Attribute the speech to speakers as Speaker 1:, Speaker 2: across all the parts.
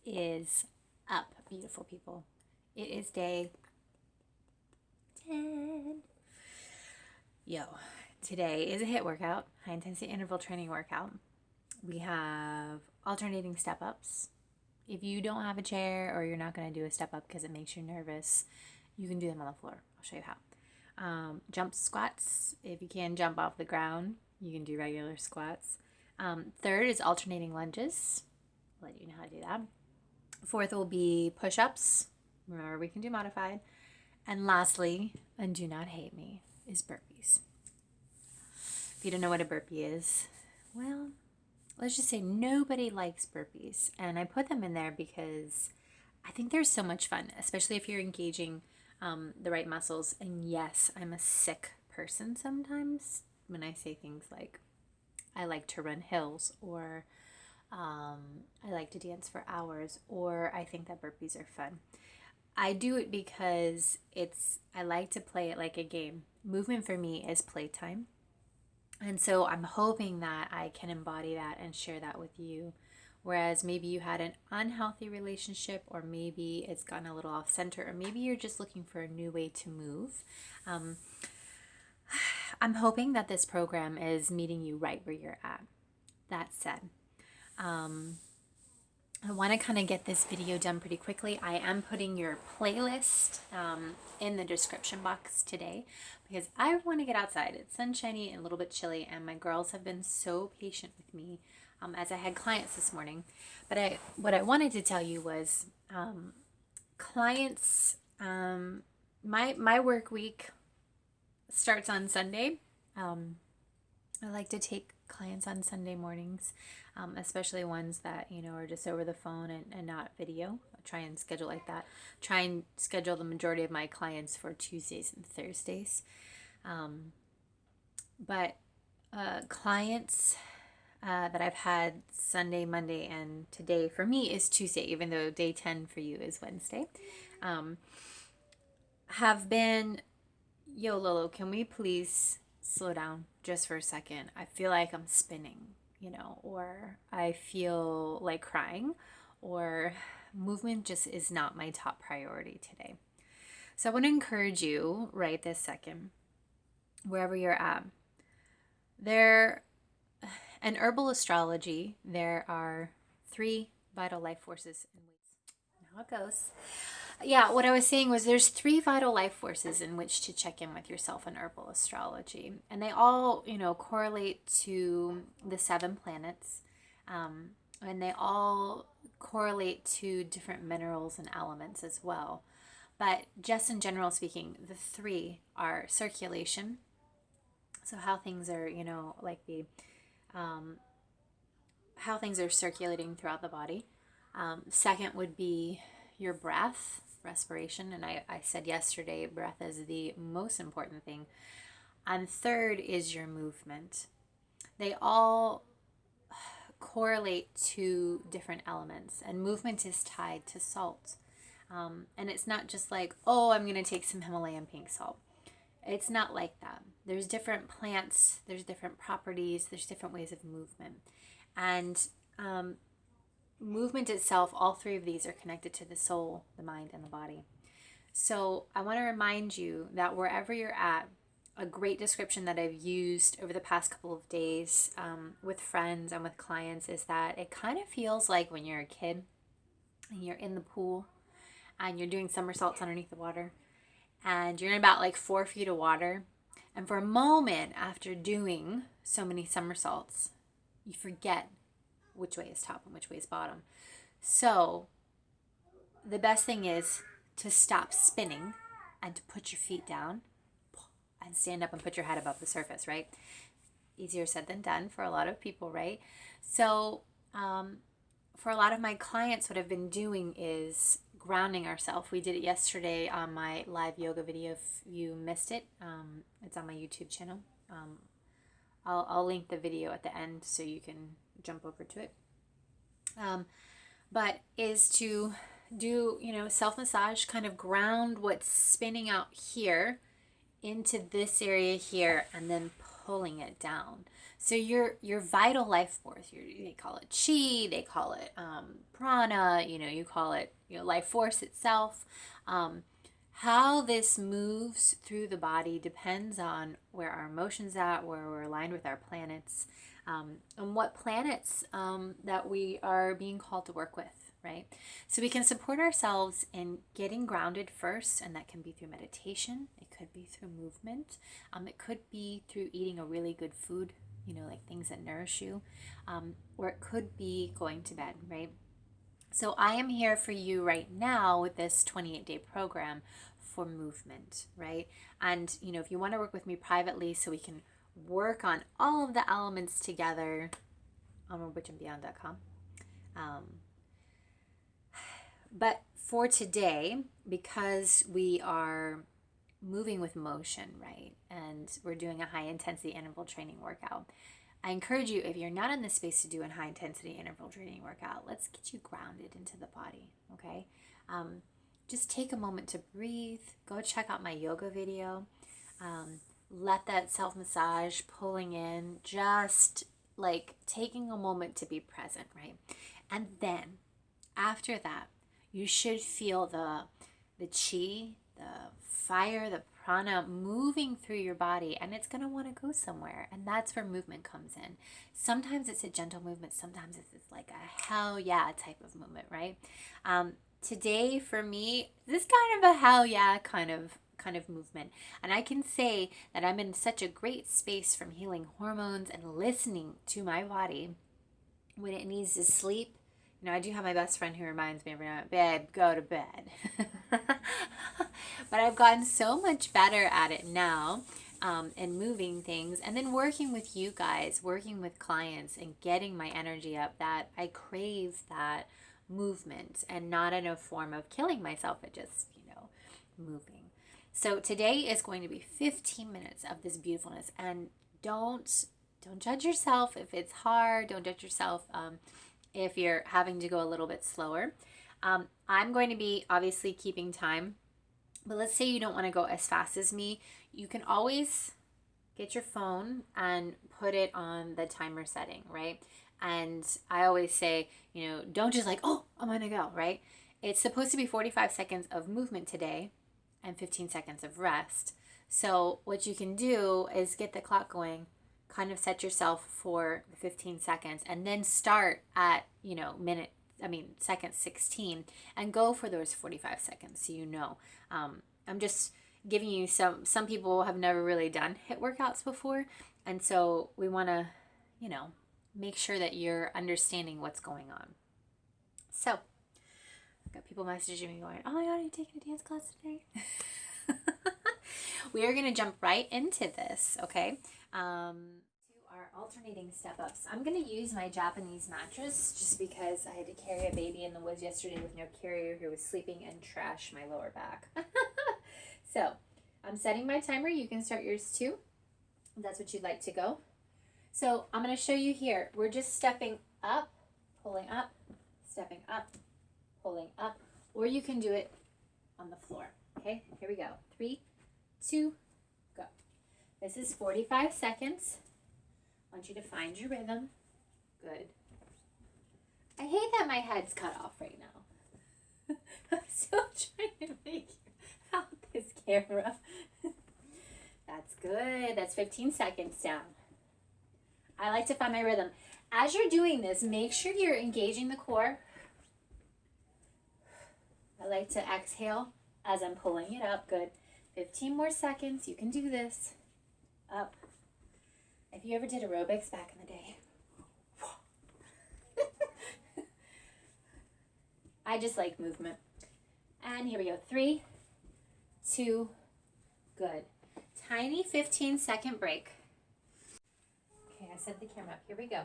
Speaker 1: is up, beautiful people? It is day 10. Yo, today is a HIIT workout, high intensity interval training workout. We have alternating step ups. If you don't have a chair or you're not going to do a step up because it makes you nervous, you can do them on the floor. I'll show you how. Jump squats. If you can jump off the ground, you can do regular squats. Third is alternating lunges. I'll let you know how to do that. Fourth will be push-ups. Remember, we can do modified. And lastly, and do not hate me, is burpees. If you don't know what a burpee is, well, let's just say nobody likes burpees. And I put them in there because I think they're so much fun, especially if you're engaging the right muscles. And yes, I'm a sick person sometimes when I say things like, I like to run hills, or I like to dance for hours, or I think that burpees are fun. I do it because I like to play it like a game. Movement for me is playtime. And so I'm hoping that I can embody that and share that with you. Whereas maybe you had an unhealthy relationship, or maybe it's gotten a little off center, or maybe you're just looking for a new way to move. I'm hoping that this program is meeting you right where you're at. That said, I want to kind of get this video done pretty quickly. I am putting your playlist in the description box today because I want to get outside. It's sunshiny and a little bit chilly, and my girls have been so patient with me as I had clients this morning. But what I wanted to tell you was clients, my work week starts on Sunday. I like to take clients on Sunday mornings, especially ones that, are just over the phone and not video. I try and schedule like that. Try and schedule the majority of my clients for Tuesdays and Thursdays. But clients that I've had Sunday, Monday, and today for me is Tuesday, even though day 10 for you is Wednesday, have been, yo, Lolo, can we please slow down just for a second? I feel like I'm spinning, or I feel like crying, or movement just is not my top priority today. So I want to encourage you right this second, wherever you're at. In herbal astrology, there are 3 vital life forces in weights. How it goes. Yeah, what I was saying was there's 3 vital life forces in which to check in with yourself in herbal astrology. And they all, correlate to the 7 planets. And they all correlate to different minerals and elements as well. But just in general speaking, the 3 are circulation. So how things are, how things are circulating throughout the body. Second would be your breath, respiration. And I said yesterday, breath is the most important thing. And third is your movement. They all correlate to different elements, and movement is tied to salt. And it's not just like, oh, I'm going to take some Himalayan pink salt. It's not like that. There's different plants, there's different properties, there's different ways of movement. And movement itself, all 3 of these are connected to the soul, the mind, and the body. So I want to remind you that wherever you're at, a great description that I've used over the past couple of days with friends and with clients is that it kind of feels like when you're a kid and you're in the pool and you're doing somersaults underneath the water, and you're in about like 4 feet of water. And for a moment after doing so many somersaults, you forget which way is top and which way is bottom. So the best thing is to stop spinning and to put your feet down and stand up and put your head above the surface, right? Easier said than done for a lot of people, right? So for a lot of my clients, what I've been doing is grounding ourselves. We did it yesterday on my live yoga video. If you missed it, it's on my YouTube channel. I'll link the video at the end so you can jump over to it. But is to do, self-massage, kind of ground what's spinning out here into this area here, and then pulling it down. So your vital life force, they call it chi, they call it prana, you call it life force itself. How this moves through the body depends on where our emotions at, where we're aligned with our planets, and what planets that we are being called to work with. Right? So we can support ourselves in getting grounded first, and that can be through meditation. It could be through movement. It could be through eating a really good food, like things that nourish you, or it could be going to bed, right? So I am here for you right now with this 28-day program for movement, right? And, if you want to work with me privately so we can work on all of the elements together, on witchandbeyond.com. But for today, because we are moving with motion, right? And we're doing a high intensity interval training workout. I encourage you, if you're not in the space to do a high intensity interval training workout, let's get you grounded into the body, okay? Just take a moment to breathe. Go check out my yoga video. Let that self-massage pulling in, just like taking a moment to be present, right? And then after that, you should feel the chi, the fire, the prana moving through your body, and it's going to want to go somewhere. And that's where movement comes in. Sometimes it's a gentle movement. Sometimes it's like a hell yeah type of movement, right? Today for me, this is kind of a hell yeah kind of movement. And I can say that I'm in such a great space from healing hormones and listening to my body when it needs to sleep. I do have my best friend who reminds me every night, babe, go to bed. But I've gotten so much better at it now, and moving things, and then working with you guys, working with clients, and getting my energy up, that I crave that movement, and not in a form of killing myself, but just, moving. So today is going to be 15 minutes of this beautifulness, and don't judge yourself if it's hard. Don't judge yourself if you're having to go a little bit slower. I'm going to be obviously keeping time, but let's say you don't want to go as fast as me. You can always get your phone and put it on the timer setting, right? And I always say, don't just like, oh, I'm going to go, right? It's supposed to be 45 seconds of movement today and 15 seconds of rest. So what you can do is get the clock going, kind of set yourself for 15 seconds, and then start at, second 16, and go for those 45 seconds. So, I'm just giving you some people have never really done HIIT workouts before. And so we want to, make sure that you're understanding what's going on. So I've got people messaging me going, oh my God, are you taking a dance class today? We are going to jump right into this, okay? To our alternating step-ups. I'm going to use my Japanese mattress just because I had to carry a baby in the woods yesterday with no carrier who was sleeping and trash my lower back. So I'm setting my timer. You can start yours too, if that's what you'd like to go. So I'm going to show you here. We're just stepping up, pulling up, stepping up, pulling up, or you can do it on the floor. Okay, here we go. 3, 2, go. This is 45 seconds. I want you to find your rhythm. Good. I hate that my head's cut off right now. I'm still trying to make you out this camera. That's good. That's 15 seconds down. I like to find my rhythm. As you're doing this, make sure you're engaging the core. I like to exhale as I'm pulling it up. Good. 15 more seconds. You can do this. Up. If you ever did aerobics back in the day. I just like movement. And here we go. 3, 2, good. Tiny 15-second break. Okay, I set the camera up. Here we go.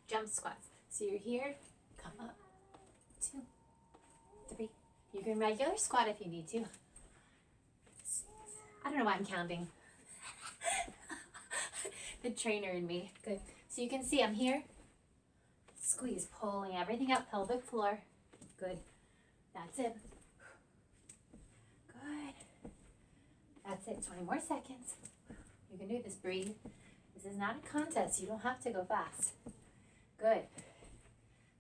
Speaker 1: Jump squats. So you're here, come up. 2, 3. You can regular squat if you need to. 6. I don't know why I'm counting. The trainer in me. Good. So you can see I'm here. Squeeze, pulling everything up, pelvic floor. Good. That's it. Good. That's it. 20 more seconds. You can do this. Breathe. This is not a contest. You don't have to go fast. Good.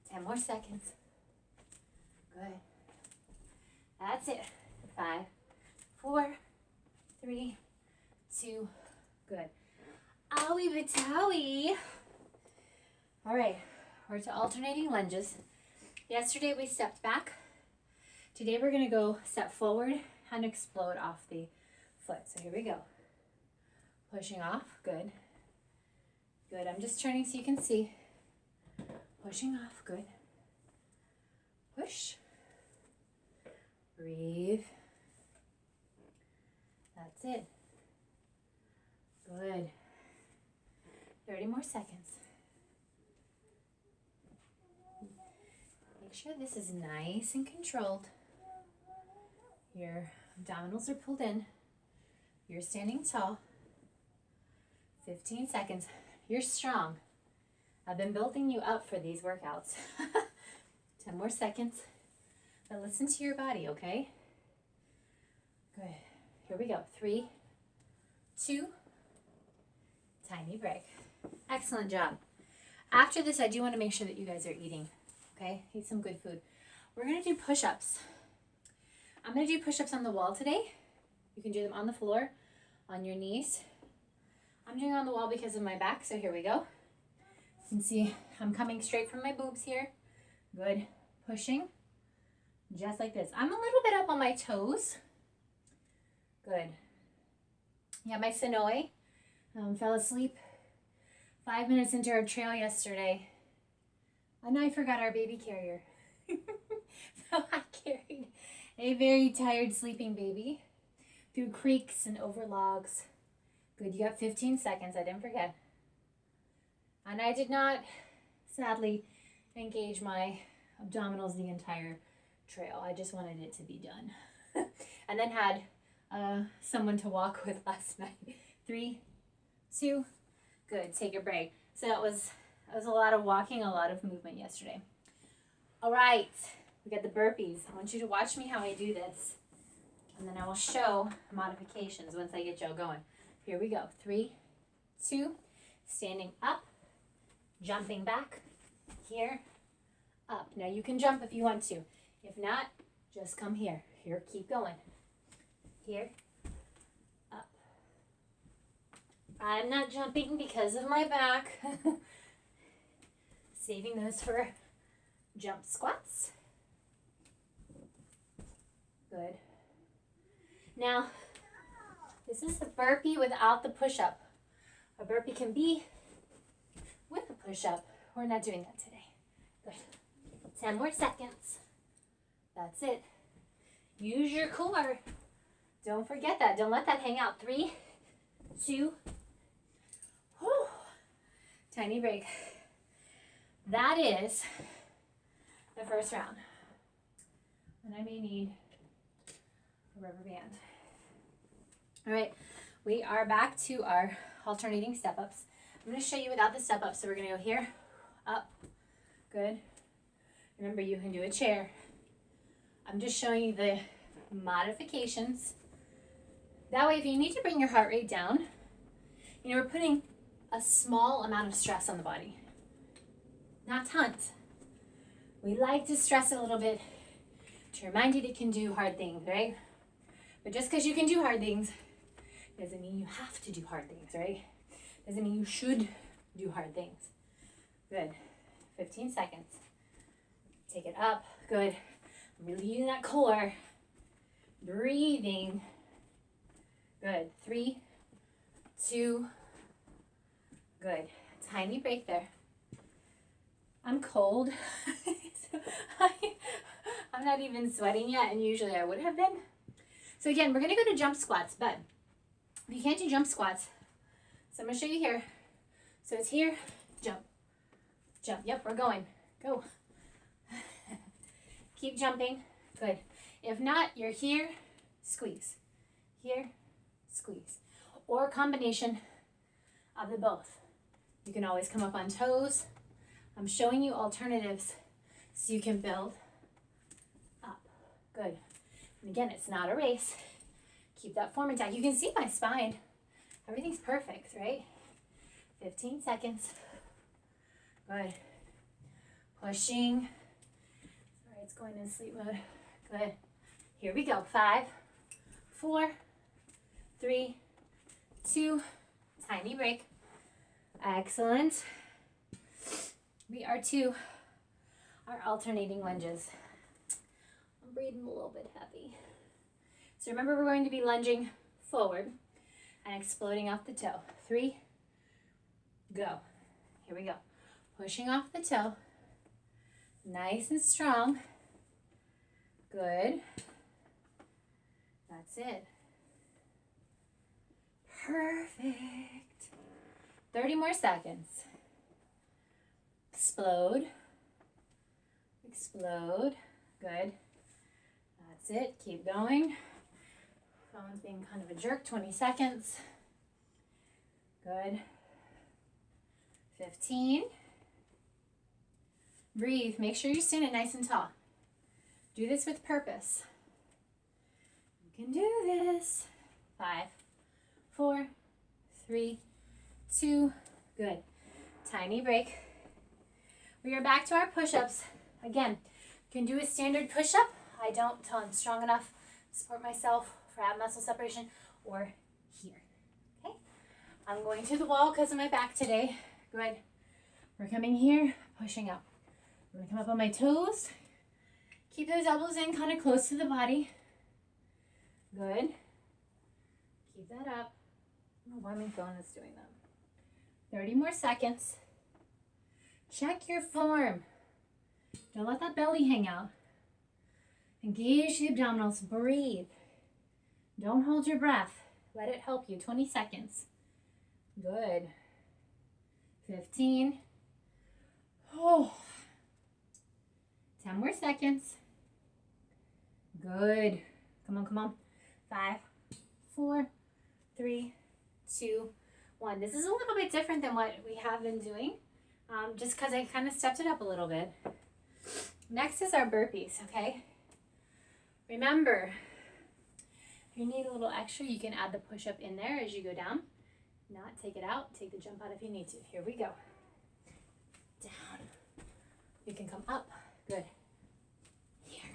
Speaker 1: 10 more seconds. Good. That's it. 5, 4, 3, 2, good. Owie batowie. All right, we're to alternating lunges. Yesterday we stepped back. Today we're gonna go step forward and explode off the foot. So here we go. Pushing off, good. Good, I'm just turning so you can see. Pushing off, good. Push. Breathe. That's it. Good. 30 more seconds. Make sure this is nice and controlled. Your abdominals are pulled in. You're standing tall. 15 seconds. You're strong. I've been building you up for these workouts. 10 more seconds. But listen to your body, okay? Good. Here we go. 3, 2, tiny break. Excellent job. After this, I do want to make sure that you guys are eating, okay? Eat some good food. We're going to do push-ups. I'm going to do push-ups on the wall today. You can do them on the floor, on your knees. I'm doing on the wall because of my back, so here we go. You can see I'm coming straight from my boobs here. Good. Pushing. Just like this. I'm a little bit up on my toes. Good. Yeah, my Sonoy fell asleep 5 minutes into our trail yesterday. And I forgot our baby carrier. So I carried a very tired sleeping baby through creeks and over logs. Good, you got 15 seconds. I didn't forget. And I did not, sadly, engage my abdominals the entire trail. I just wanted it to be done. And then had someone to walk with last night. 3, 2, good. Take a break. So that was a lot of walking, a lot of movement yesterday. All right, we got the burpees. I want you to watch me how I do this, and then I will show modifications once I get y'all going. Here we go. 3, 2, standing up, jumping back, here, up. Now you can jump if you want to. If not, just come here. Here, keep going. Here, up. I'm not jumping because of my back. Saving those for jump squats. Good. Now, this is a burpee without the push-up. A burpee can be with a push-up. We're not doing that today. Good. 10 more seconds. That's it. Use your core. Don't forget that. Don't let that hang out. 3, 2, whew. Tiny break. That is the first round. And I may need a rubber band. All right, we are back to our alternating step-ups. I'm going to show you without the step-ups. So we're going to go here, up, good. Remember, you can do a chair. I'm just showing you the modifications. That way, if you need to bring your heart rate down, we're putting a small amount of stress on the body. Not tons. We like to stress a little bit to remind you that you can do hard things, right? But just because you can do hard things doesn't mean you have to do hard things, right? Doesn't mean you should do hard things. Good. 15 seconds. Take it up. Good. I'm really using that core. Breathing. Good. 3, 2, good. Tiny break there. I'm cold. So I'm not even sweating yet, and usually I would have been. So again, we're going to go to jump squats, but if you can't do jump squats, so I'm going to show you here. So it's here, jump, jump. Yep, we're going. Go. Keep jumping. Good. If not, you're here, squeeze. Here, squeeze. Or a combination of the both. You can always come up on toes. I'm showing you alternatives so you can build up. Good. And again, it's not a race. Keep that form intact. You can see my spine. Everything's perfect, right? 15 seconds. Good. Pushing. Sorry, it's going in sleep mode. Good. Here we go. 5, 4, 3, 2, tiny break. Excellent. We are to our alternating lunges. I'm breathing a little bit heavy. So remember, we're going to be lunging forward and exploding off the toe. 3, go. Here we go. Pushing off the toe. Nice and strong. Good. That's it. Perfect. 30 more seconds. Explode. Explode. Good. That's it. Keep going. Phone's being kind of a jerk. 20 seconds. Good. 15. Breathe. Make sure you're standing nice and tall. Do this with purpose. You can do this. 5, 4, 3, 2. Good. Tiny break. We are back to our push-ups. Again, you can do a standard push-up. I don't till I'm strong enough to support myself for ab muscle separation, or here. Okay? I'm going to the wall because of my back today. Good. We're coming here, pushing up. I'm going to come up on my toes. Keep those elbows in kind of close to the body. Good. Keep that up. I don't know why my phone is doing that. 30 more seconds. Check your form. Don't let that belly hang out. Engage the abdominals. Breathe. Don't hold your breath. Let it help you. 20 seconds. Good. 15. Oh. 10 more seconds. Good. Come on, come on. 5, 4, 3, 2, 1. This is a little bit different than what we have been doing, just because I kind of stepped it up a little bit. Next is our burpees, okay? Remember, if you need a little extra, you can add the push-up in there as you go down. Not take it out. Take the jump out if you need to. Here we go. Down. You can come up. Good. Here.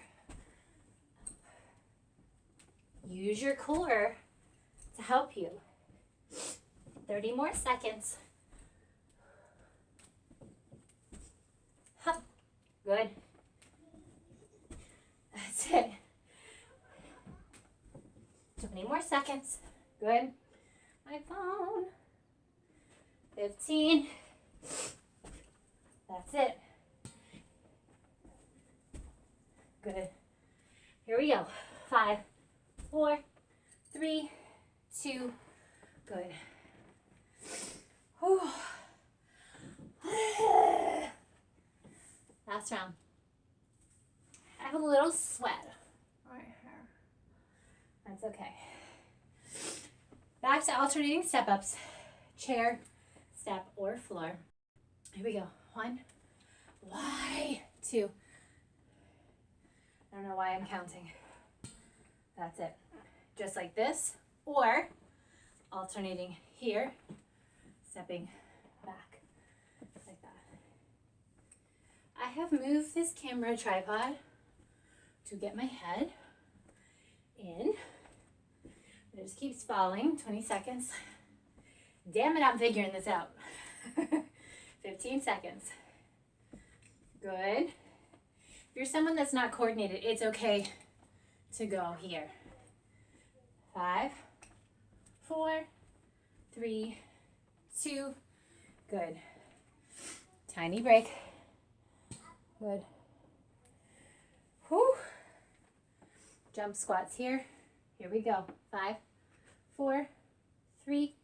Speaker 1: Use your core to help you. 30 more seconds. Hup. Good. That's it. 20 more seconds. Good. My phone. 15. That's it. Good. Here we go. 5, 4, 3, 2. Good. Whew. Last round. I have a little sweat right here. That's okay. Back to alternating step-ups. Chair, step, or floor. Here we go. 1. Why? 2. I don't know why I'm counting. That's it. Just like this, or alternating here, stepping back, like that. I have moved this camera tripod to get my head in. It just keeps falling. 20 seconds. Damn it, I'm figuring this out. 15 seconds. Good. If you're someone that's not coordinated, it's okay to go here. 5, 4, 3, 2. Good. Tiny break. Good. Whew. Jump squats here. Here we go. 5, 4, 3,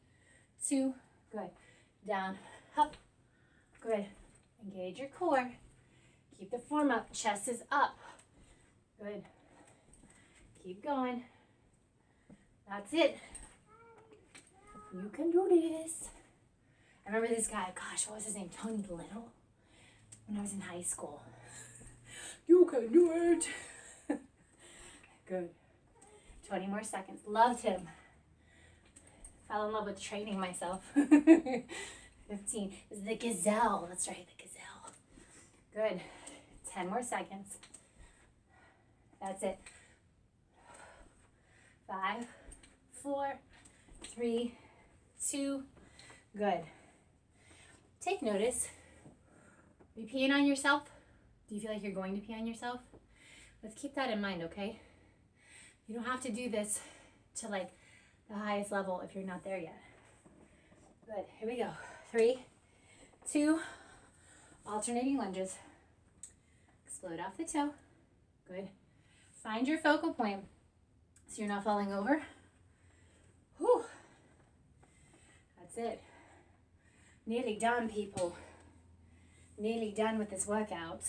Speaker 1: 2. Good. Down. Up. Good. Engage your core. Keep the form up. Chest is up. Good. Keep going. That's it. You can do this. I remember this guy, gosh, what was his name? Tony Little? When I was in high school. You can do it. Good. 20 more seconds. Loved him. Fell in love with training myself. 15. This is the gazelle. That's right, the gazelle. Good. 10 more seconds. That's it. 5, 4, 3, 2. Good. Take notice. Are you peeing on yourself? Do you feel like you're going to pee on yourself? Let's keep that in mind, okay? You don't have to do this to like the highest level if you're not there yet. Good. Here we go. 3, 2, alternating lunges. Explode off the toe. Good. Find your focal point so you're not falling over. Whew. That's it. Nearly done, people. Nearly done with this workout.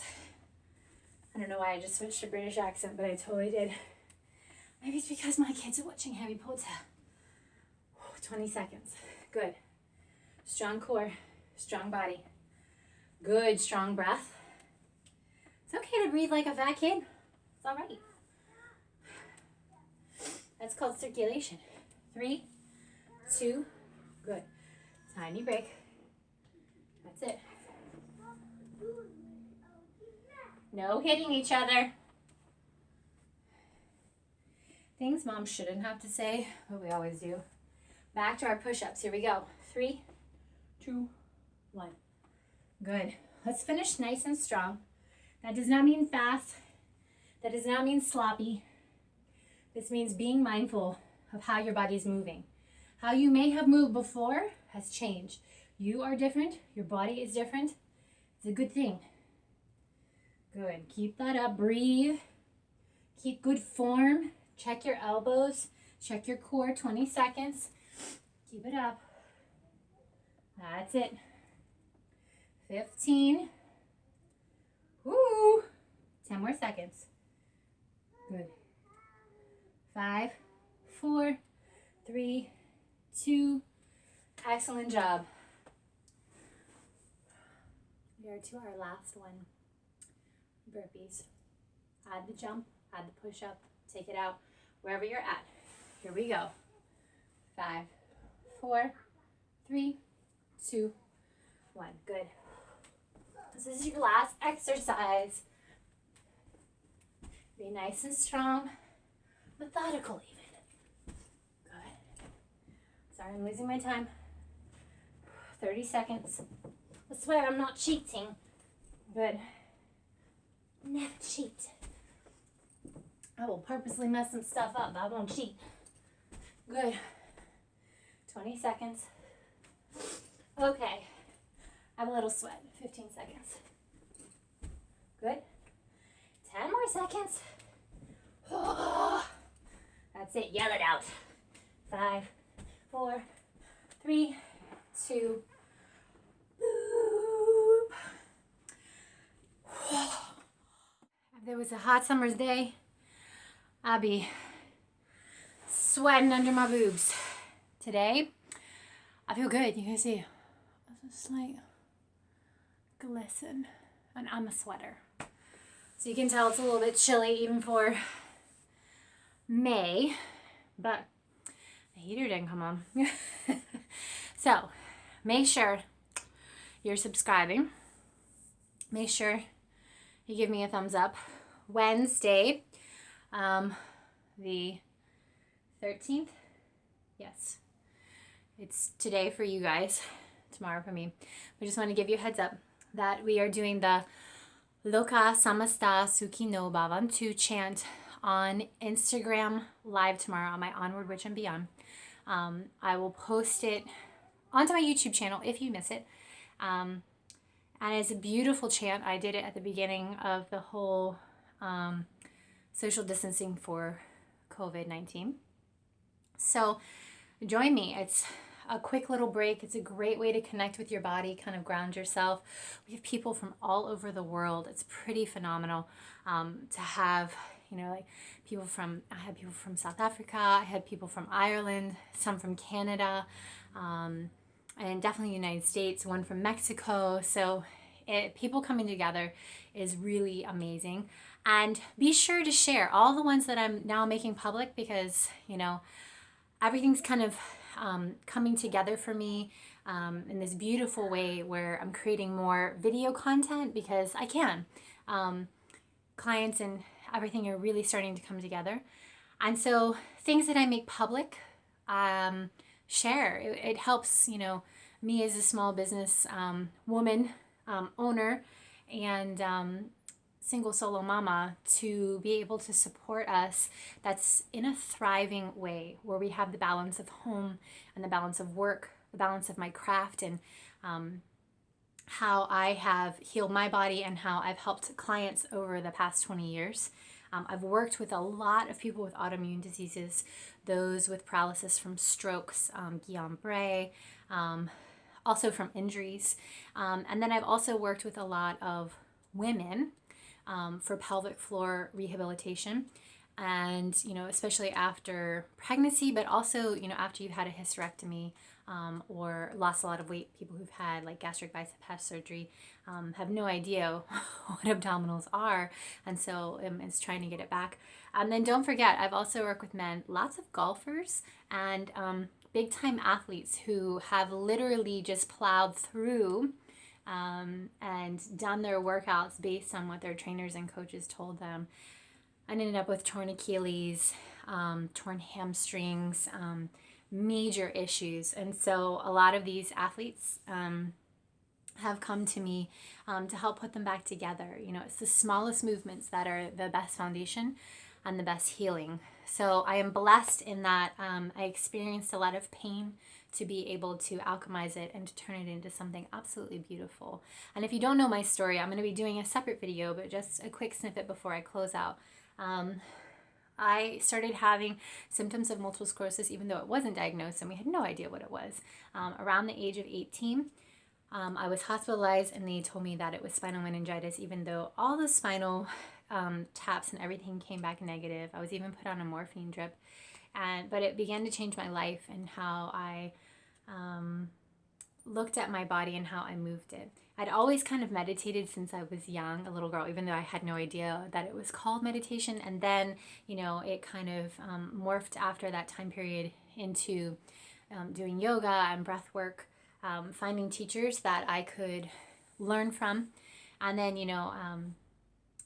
Speaker 1: I don't know why I just switched to British accent, but I totally did. Maybe it's because my kids are watching Harry Potter. 20 seconds. Good. Strong core, strong body. Good, strong breath. It's okay to breathe like a fat kid. It's all right. That's called circulation. 3, 2, good. Tiny break. That's it. No hitting each other. Things mom shouldn't have to say, but we always do. Back to our push-ups. Here we go. 3, 2, 1. Good. Let's finish nice and strong. That does not mean fast. That does not mean sloppy. This means being mindful of how your body's moving. How you may have moved before has changed. You are different. Your body is different. It's a good thing. Good. Keep that up. Breathe. Keep good form. Check your elbows. Check your core. 20 seconds. Keep it up. That's it. 15. Woo! 10 more seconds. Good. 5, 4, 3, 2. Excellent job. We are to our last one. Burpees. Add the jump, add the push up, take it out wherever you're at. Here we go. 5, 4, 3, 2, 1. Good. This is your last exercise. Be nice and strong, methodical even. Good. Sorry, I'm losing my time. 30 seconds. I swear I'm not cheating. Good. Never cheat. I will purposely mess some stuff up, but I won't cheat. Good. 20 seconds. Okay. I have a little sweat. 15 seconds. Good. 10 more seconds. That's it. Yell it out. 5, 4, 3, 2. If there was a hot summer's day, I'd be sweating under my boobs. Today, I feel good. You can see a slight glisten, and I'm a sweater. So you can tell it's a little bit chilly even for May, but the heater didn't come on. So make sure you're subscribing. Make sure you give me a thumbs up. Wednesday, the 13th. Yes, it's today for you guys, tomorrow for me. We just want to give you a heads up that we are doing the Loka Samasta Sukhi no Bhavantu chant on Instagram live tomorrow on my Onward Witch and Beyond. I will post it onto my YouTube channel if you miss it. And it's a beautiful chant. I did it at the beginning of the whole social distancing for COVID-19. So join me. It's a quick little break. It's a great way to connect with your body, kind of ground yourself. We have people from all over the world. It's pretty phenomenal to have, like I had people from South Africa, I had people from Ireland, some from Canada, and definitely United States, one from Mexico. So people coming together is really amazing. And be sure to share all the ones that I'm now making public because, everything's kind of coming together for me. in this beautiful way where I'm creating more video content because I can. Clients and everything are really starting to come together. And so things that I make public, share. It helps, me as a small business woman, owner, and single solo mama to be able to support us that's in a thriving way where we have the balance of home and the balance of work, the balance of my craft, and how I have healed my body and how I've helped clients over the past 20 years. I've worked with a lot of people with autoimmune diseases, those with paralysis from strokes, Guillain-Barré, also from injuries. And then I've also worked with a lot of women for pelvic floor rehabilitation. And, especially after pregnancy, but also, after you've had a hysterectomy or lost a lot of weight, people who've had like gastric bypass surgery have no idea what abdominals are. And so it's trying to get it back. And then don't forget, I've also worked with men, lots of golfers and big time athletes who have literally just plowed through and done their workouts based on what their trainers and coaches told them, and ended up with torn Achilles, torn hamstrings, major issues. And so a lot of these athletes have come to me to help put them back together. It's the smallest movements that are the best foundation and the best healing. So I am blessed in that I experienced a lot of pain to be able to alchemize it and to turn it into something absolutely beautiful. And if you don't know my story, I'm going to be doing a separate video, but just a quick snippet before I close out. I started having symptoms of multiple sclerosis, even though it wasn't diagnosed and we had no idea what it was. Around the age of 18, I was hospitalized and they told me that it was spinal meningitis, even though all the spinal taps and everything came back negative. I was even put on a morphine drip, but it began to change my life and how I looked at my body and how I moved it. I'd always kind of meditated since I was young, a little girl, even though I had no idea that it was called meditation. And then, it kind of morphed after that time period into doing yoga and breath work, finding teachers that I could learn from. And then,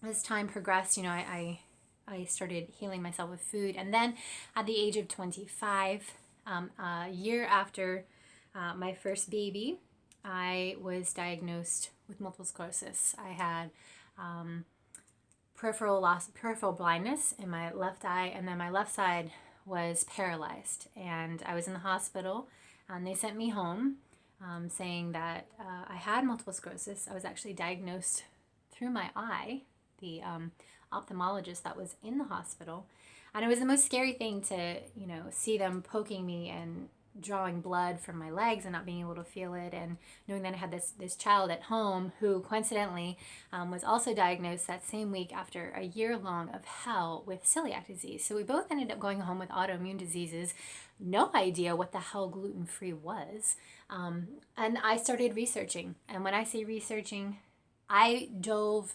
Speaker 1: as time progressed, I started healing myself with food. And then at the age of 25, a year after my first baby, I was diagnosed with multiple sclerosis. I had peripheral blindness in my left eye, and then my left side was paralyzed. And I was in the hospital, and they sent me home saying that I had multiple sclerosis. I was actually diagnosed through my eye, the ophthalmologist that was in the hospital. And it was the most scary thing to, see them poking me and drawing blood from my legs and not being able to feel it, and knowing that I had this child at home who coincidentally was also diagnosed that same week after a year long of hell with celiac disease. So we both ended up going home with autoimmune diseases, no idea what the hell gluten-free was. And I started researching. And when I say researching, I dove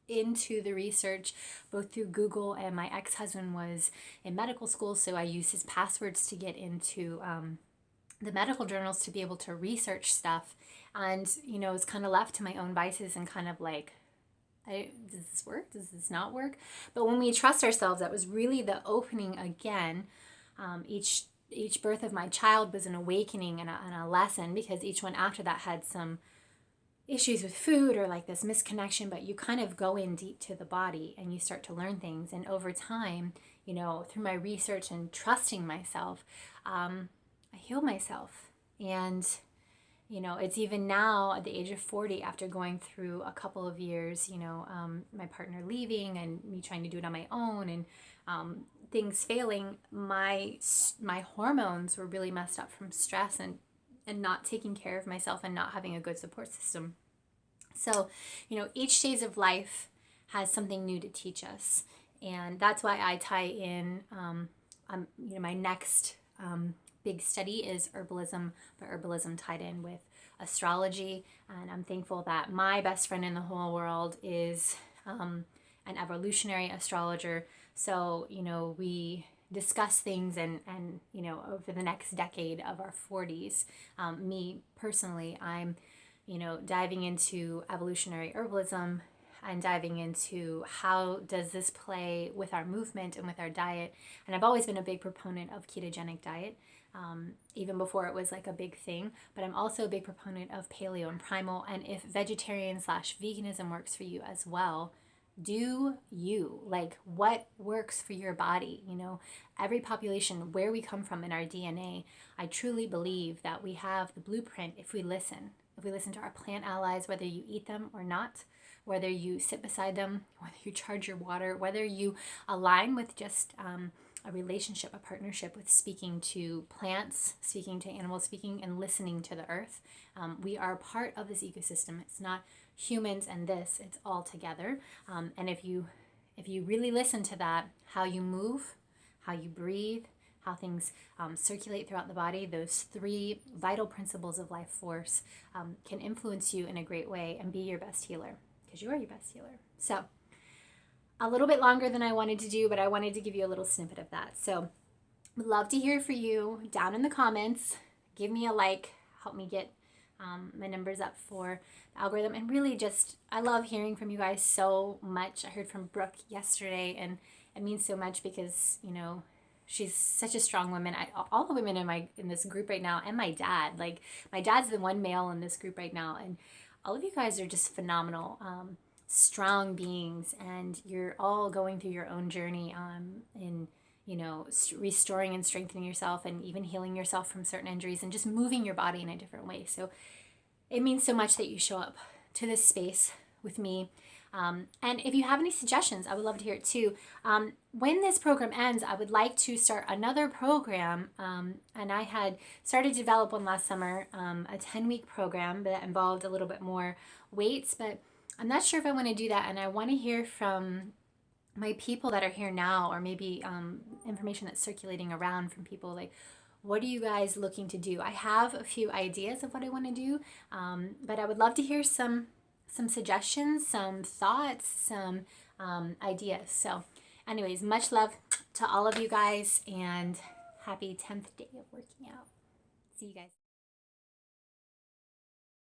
Speaker 1: into the research both through Google, and my ex-husband was in medical school, so I used his passwords to get into the medical journals to be able to research stuff. And it's kind of left to my own vices and kind of like, does this work? Does this not work? But when we trust ourselves, that was really the opening again. Each birth of my child was an awakening and a lesson, because each one after that had some issues with food or like this misconnection, but you kind of go in deep to the body and you start to learn things. And over time, through my research and trusting myself, I healed myself. And, it's even now at the age of 40, after going through a couple of years, my partner leaving and me trying to do it on my own, and things failing, my hormones were really messed up from stress and not taking care of myself and not having a good support system. So, each stage of life has something new to teach us. And that's why I tie in, my next big study is herbalism, but herbalism tied in with astrology. And I'm thankful that my best friend in the whole world is an evolutionary astrologer. So, we discuss things and you know, over the next decade of our 40s. Me personally, I'm, you know, diving into evolutionary herbalism. I'm diving into how does this play with our movement and with our diet. And I've always been a big proponent of ketogenic diet, even before it was like a big thing. But I'm also a big proponent of paleo and primal. And if vegetarian slash veganism works for you as well, do you, like, what works for your body? You know, every population, where we come from in our DNA, I truly believe that we have the blueprint if we listen. If we listen to our plant allies, whether you eat them or not, whether you sit beside them, whether you charge your water, whether you align with just a relationship, a partnership with speaking to plants, speaking to animals, speaking and listening to the earth. We are part of this ecosystem. It's not humans and this, it's all together. And if you really listen to that, how you move, how you breathe, how things circulate throughout the body, those three vital principles of life force can influence you in a great way and be your best healer, because you are your best healer. So a little bit longer than I wanted to do, but I wanted to give you a little snippet of that. So would love to hear from you down in the comments. Give me a like, help me get my numbers up for the algorithm. And really just, I love hearing from you guys so much. I heard from Brooke yesterday, and it means so much because, you know, she's such a strong woman. All the women in this group right now, and my dad, like my dad's the one male in this group right now, and all of you guys are just phenomenal, strong beings, and you're all going through your own journey in, you know, restoring and strengthening yourself, and even healing yourself from certain injuries, and just moving your body in a different way. So it means so much that you show up to this space with me. And if you have any suggestions, I would love to hear it too. When this program ends, I would like to start another program. And I had started to develop one last summer, a 10-week program that involved a little bit more weights, but I'm not sure if I want to do that. And I want to hear from my people that are here now, or maybe information that's circulating around from people, like, what are you guys looking to do? I have a few ideas of what I want to do, but I would love to hear some suggestions, some thoughts, some ideas. So anyways, much love to all of you guys, and happy 10th day of working out. See you guys.